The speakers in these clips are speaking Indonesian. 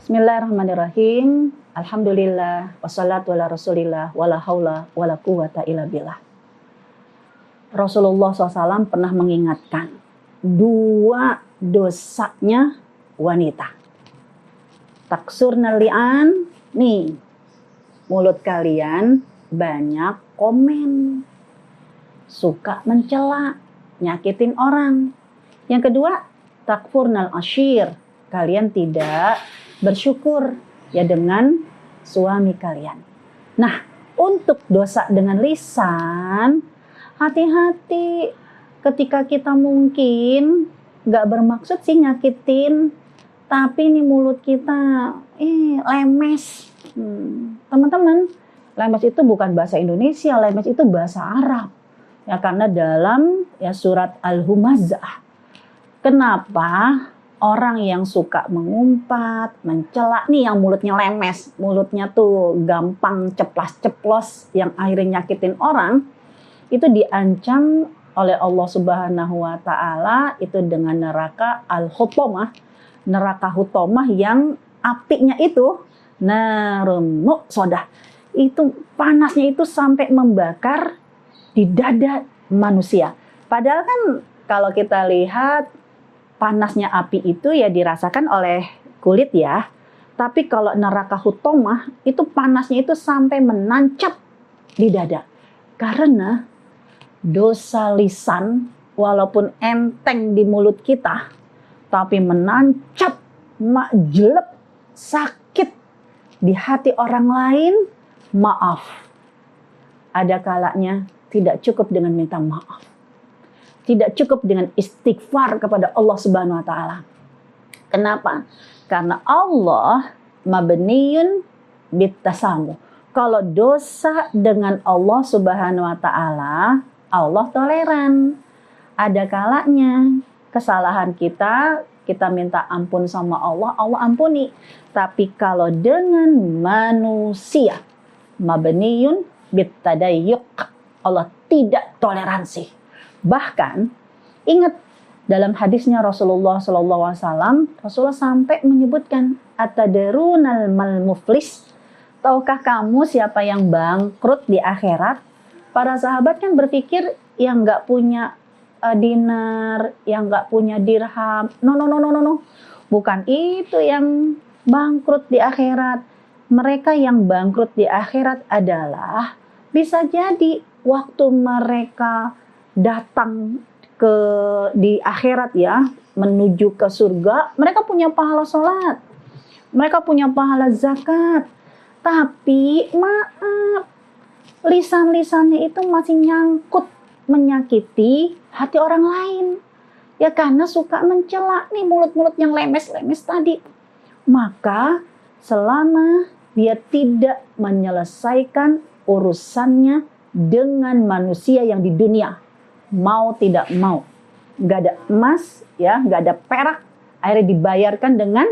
Bismillahirrahmanirrahim. Alhamdulillah wassalatu ala rasulillah wala haula wala quwata illa billah. Rasulullah SAW pernah mengingatkan dua dosanya wanita. Taksurnal li'an, nih mulut kalian banyak komen, suka mencela, nyakitin orang. Yang kedua, takfurnal ashir, kalian tidak bersyukur ya dengan suami kalian. Nah, untuk dosa dengan lisan, hati-hati ketika kita mungkin gak bermaksud sih nyakitin, tapi ini mulut kita lemes. Teman-teman, lemes itu bukan bahasa Indonesia, lemes itu bahasa Arab. Ya, karena dalam surat Al-Humazah. Kenapa orang yang suka mengumpat, mencela nih yang mulutnya lemes, mulutnya tuh gampang ceplas-ceplos yang akhirnya nyakitin orang, itu diancam oleh Allah Subhanahu wa taala itu dengan neraka al-hutamah, neraka hutamah yang apinya itu narun muqsadah. Itu panasnya itu sampai membakar di dada manusia. Padahal kan kalau kita lihat panasnya api itu ya dirasakan oleh kulit ya. Tapi kalau neraka hutamah itu panasnya itu sampai menancap di dada. Karena dosa lisan walaupun enteng di mulut kita, tapi menancap, jelek, sakit di hati orang lain, maaf. Ada kalanya tidak cukup dengan minta maaf. Tidak cukup dengan istighfar kepada Allah Subhanahu wa taala. Kenapa? Karena Allah mabniyun bitasamuh. Kalau dosa dengan Allah Subhanahu wa taala, Allah toleran. Ada kalanya kesalahan kita minta ampun sama Allah, Allah ampuni. Tapi kalau dengan manusia, mabniyun bitadayyuq, Allah tidak toleransi. Bahkan ingat dalam hadisnya Rasulullah SAW, Rasulullah sampai menyebutkan atadarunal mal muflis, tahukah kamu siapa yang bangkrut di akhirat? Para sahabat kan berpikir yang nggak punya dinar, yang nggak punya dirham. No, bukan itu yang bangkrut di akhirat. Mereka yang bangkrut di akhirat adalah bisa jadi waktu mereka datang di akhirat ya, menuju ke surga, mereka punya pahala sholat, mereka punya pahala zakat, tapi maaf, lisan-lisannya itu masih nyangkut menyakiti hati orang lain ya, karena suka mencela nih mulut-mulut yang lemes-lemes tadi. Maka selama dia tidak menyelesaikan urusannya dengan manusia yang di dunia, mau tidak mau, nggak ada emas ya, nggak ada perak, akhirnya dibayarkan dengan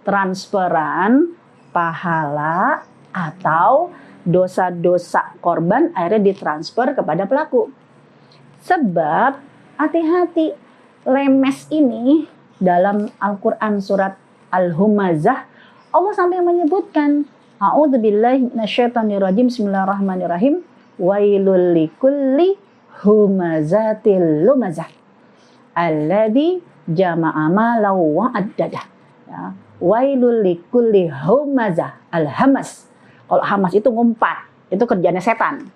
transferan pahala atau dosa-dosa korban akhirnya ditransfer kepada pelaku. Sebab hati-hati, lemes ini dalam Al-Quran surat Al-Humazah Allah sampai menyebutkan a'udzubillahi minasyaitonirrajim, bismillahirrahmanirrahim, wailul likulli humazatil lumazah alladzi jama'a malan wa addadah. Ya, wailul likulli humazah, al-hamas. Kalau hamas itu ngumpat, itu kerjanya setan.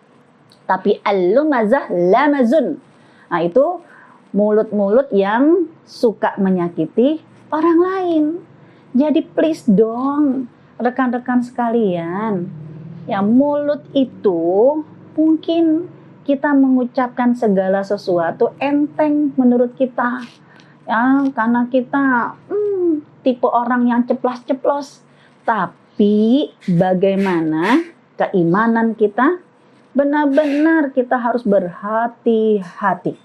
Tapi al-lumazah lamazun. Nah, itu mulut-mulut yang suka menyakiti orang lain. Jadi please dong, rekan-rekan sekalian, ya mulut itu mungkin kita mengucapkan segala sesuatu enteng menurut kita, ya karena kita tipe orang yang ceplas-ceplos. Tapi bagaimana keimanan kita? Benar-benar kita harus berhati-hati.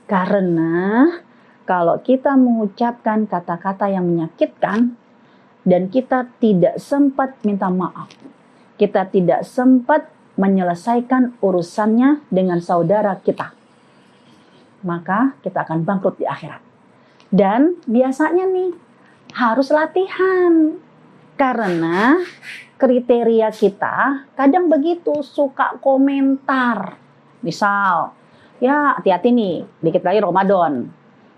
Karena kalau kita mengucapkan kata-kata yang menyakitkan dan kita tidak sempat minta maaf, kita tidak sempat menyelesaikan urusannya dengan saudara kita, maka kita akan bangkrut di akhirat. Dan biasanya nih harus latihan. Karena kriteria kita kadang begitu, suka komentar. Misal, ya hati-hati nih, dikit lagi Ramadan.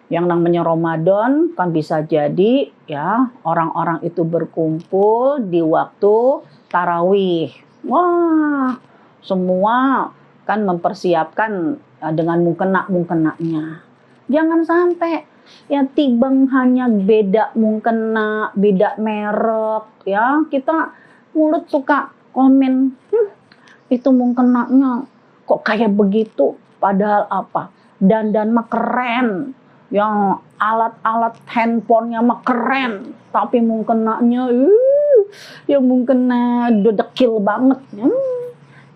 Yang namanya Ramadan kan bisa jadi ya orang-orang itu berkumpul di waktu tarawih. Wah, semua kan mempersiapkan dengan mukena-mukenanya. Jangan sampai ya tibang hanya beda mukena, beda merek ya. Kita mulut suka komen, itu mukenanya kok kayak begitu, padahal apa? Dandan mah keren. Yang alat-alat handphonenya mah keren, tapi mukenanya ya mukena dodekil banget.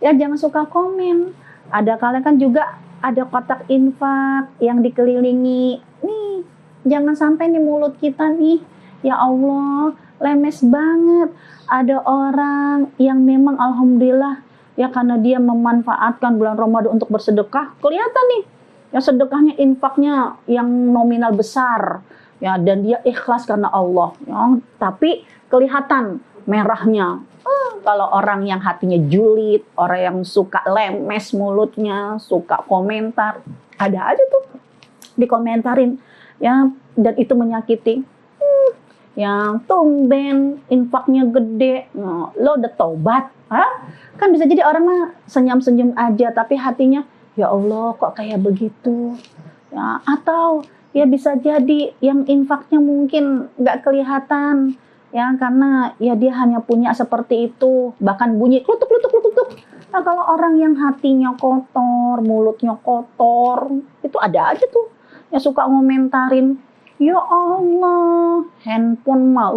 Ya jangan suka komen. Ada kalian kan juga ada kotak infak yang dikelilingi. Nih, jangan sampai nih mulut kita nih, ya Allah, lemes banget. Ada orang yang memang alhamdulillah ya karena dia memanfaatkan bulan Ramadan untuk bersedekah, kelihatan nih ya sedekahnya, infaknya yang nominal besar ya, dan dia ikhlas karena Allah ya, tapi kelihatan merahnya. Kalau orang yang hatinya julid, orang yang suka lemes mulutnya, suka komentar, ada aja tuh dikomentarin ya, dan itu menyakiti. Ya tumben infaknya gede, lo udah tobat, kan bisa jadi orang mah senyum-senyum aja tapi hatinya ya Allah kok kayak begitu ya. Atau ya bisa jadi yang infaknya mungkin nggak kelihatan ya, karena ya dia hanya punya seperti itu, bahkan bunyi klutuk. Nah kalau orang yang hatinya kotor, mulutnya kotor, itu ada aja tuh yang suka ngomentarin, ya Allah handphone mah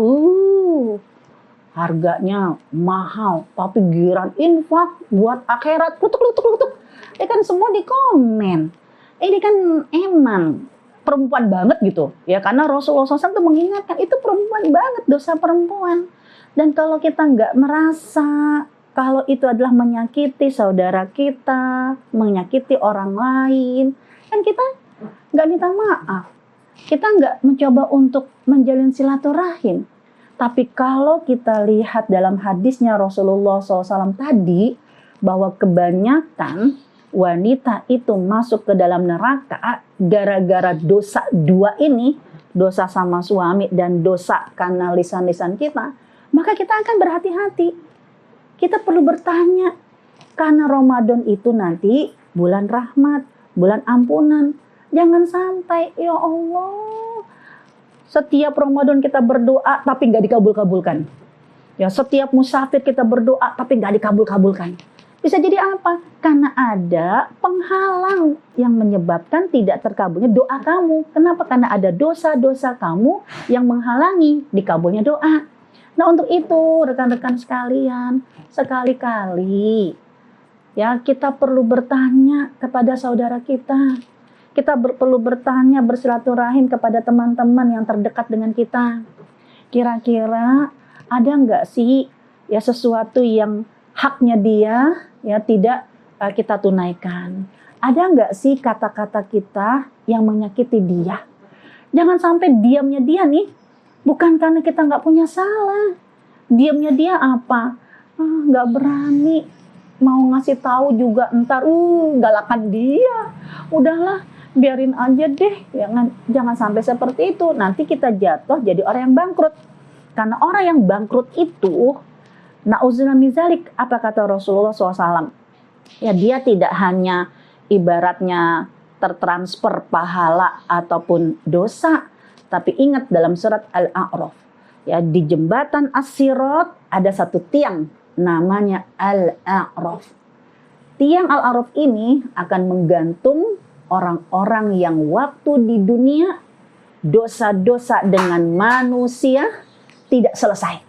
harganya mahal tapi giran infak buat akhirat, klutuk. Ini kan semua di komen. Ini kan emang perempuan banget gitu ya, karena Rasulullah SAW itu mengingatkan itu perempuan banget, dosa perempuan. Dan kalau kita nggak merasa kalau itu adalah menyakiti saudara kita, menyakiti orang lain, kan kita nggak minta maaf, kita nggak mencoba untuk menjalin silaturahim. Tapi kalau kita lihat dalam hadisnya Rasulullah SAW tadi, bahwa kebanyakan wanita itu masuk ke dalam neraka gara-gara dosa dua ini, dosa sama suami dan dosa karena lisan-lisan kita, maka kita akan berhati-hati. Kita perlu bertanya, karena Ramadan itu nanti bulan rahmat, bulan ampunan. Jangan sampai ya Allah setiap Ramadan kita berdoa tapi nggak dikabul-kabulkan. Ya setiap musafir kita berdoa tapi nggak dikabul-kabulkan. Bisa jadi apa? Karena ada penghalang yang menyebabkan tidak terkabulnya doa kamu. Kenapa? Karena ada dosa-dosa kamu yang menghalangi dikabulnya doa. Nah untuk itu rekan-rekan sekalian, sekali-kali ya kita perlu bertanya kepada saudara kita. Kita perlu bertanya, bersilaturahim kepada teman-teman yang terdekat dengan kita. Kira-kira ada nggak sih ya sesuatu yang haknya dia ya tidak kita tunaikan? Ada nggak sih kata-kata kita yang menyakiti dia? Jangan sampai diamnya dia nih bukan karena kita nggak punya salah. Diamnya dia apa? Nggak berani mau ngasih tahu juga, ntar galakan dia. Udahlah, biarin aja deh. Jangan sampai seperti itu. Nanti kita jatuh jadi orang yang bangkrut. Karena orang yang bangkrut itu, na'udzubillah min dzalik, apa kata Rasulullah SAW? Ya dia tidak hanya ibaratnya tertransfer pahala ataupun dosa, tapi ingat dalam surat Al-A'raf, ya di jembatan As-Sirat ada satu tiang namanya Al-A'raf. Tiang Al-A'raf ini akan menggantung orang-orang yang waktu di dunia dosa-dosa dengan manusia tidak selesai.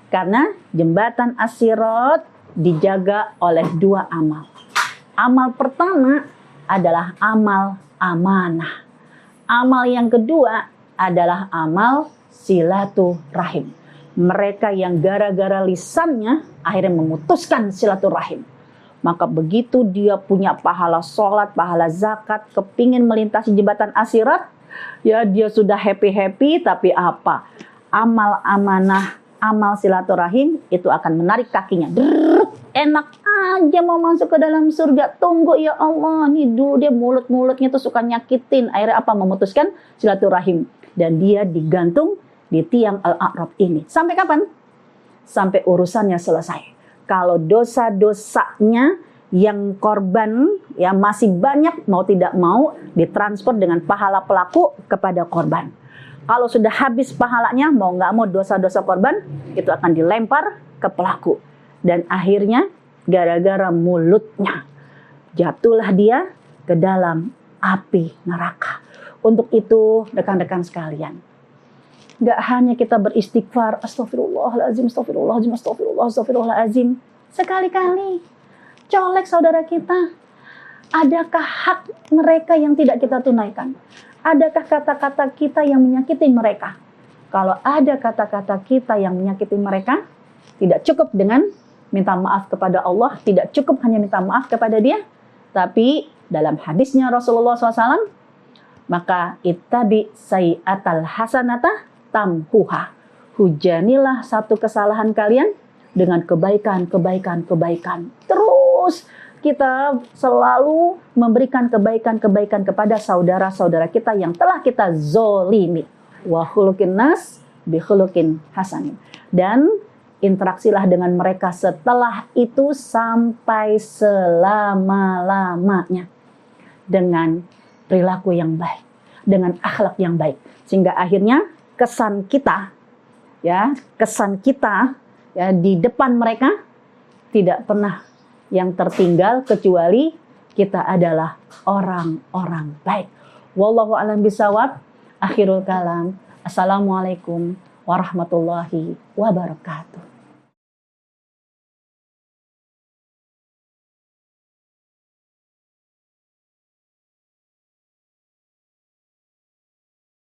Karena jembatan As-Sirat dijaga oleh dua amal. Amal pertama adalah amal amanah. Amal yang kedua adalah amal silaturahim. Mereka yang gara-gara lisannya akhirnya memutuskan silaturahim. Maka begitu dia punya pahala sholat, pahala zakat, kepingin melintasi jembatan As-Sirat, ya dia sudah happy-happy, tapi apa? Amal amanah amal silaturahim itu akan menarik kakinya. Drrrr, enak aja mau masuk ke dalam surga. Tunggu ya Allah, nih dulu dia mulutnya tuh suka nyakitin. Akhirnya apa? Memutuskan silaturahim. Dan dia digantung di tiang Al-A'raf ini. Sampai kapan? Sampai urusannya selesai. Kalau dosa-dosanya yang korban ya masih banyak, mau tidak mau ditransfer dengan pahala pelaku kepada korban. Kalau sudah habis pahalanya, mau nggak mau dosa-dosa korban itu akan dilempar ke pelaku. Dan akhirnya gara-gara mulutnya jatuhlah dia ke dalam api neraka. Untuk itu rekan-rekan sekalian, nggak hanya kita beristighfar, astagfirullahaladzim, astagfirullahaladzim, astagfirullahaladzim. Sekali-kali colek saudara kita. Adakah hak mereka yang tidak kita tunaikan? Adakah kata-kata kita yang menyakiti mereka? Kalau ada kata-kata kita yang menyakiti mereka, tidak cukup dengan minta maaf kepada Allah, tidak cukup hanya minta maaf kepada dia, tapi dalam hadisnya Rasulullah SAW, maka ittabi sayyi'atal hasanata tamhuha. Hujanilah satu kesalahan kalian dengan kebaikan. Terus kita selalu memberikan kebaikan kepada saudara-saudara kita yang telah kita zolimi. Wa khuluqin nas bi khuluqin hasanin. Dan interaksilah dengan mereka setelah itu sampai selama-lamanya dengan perilaku yang baik, dengan akhlak yang baik. Sehingga akhirnya kesan kita ya di depan mereka tidak pernah yang tertinggal kecuali kita adalah orang-orang baik. Wallahu a'lam bishawab. Akhirul kalam. Assalamualaikum warahmatullahi wabarakatuh.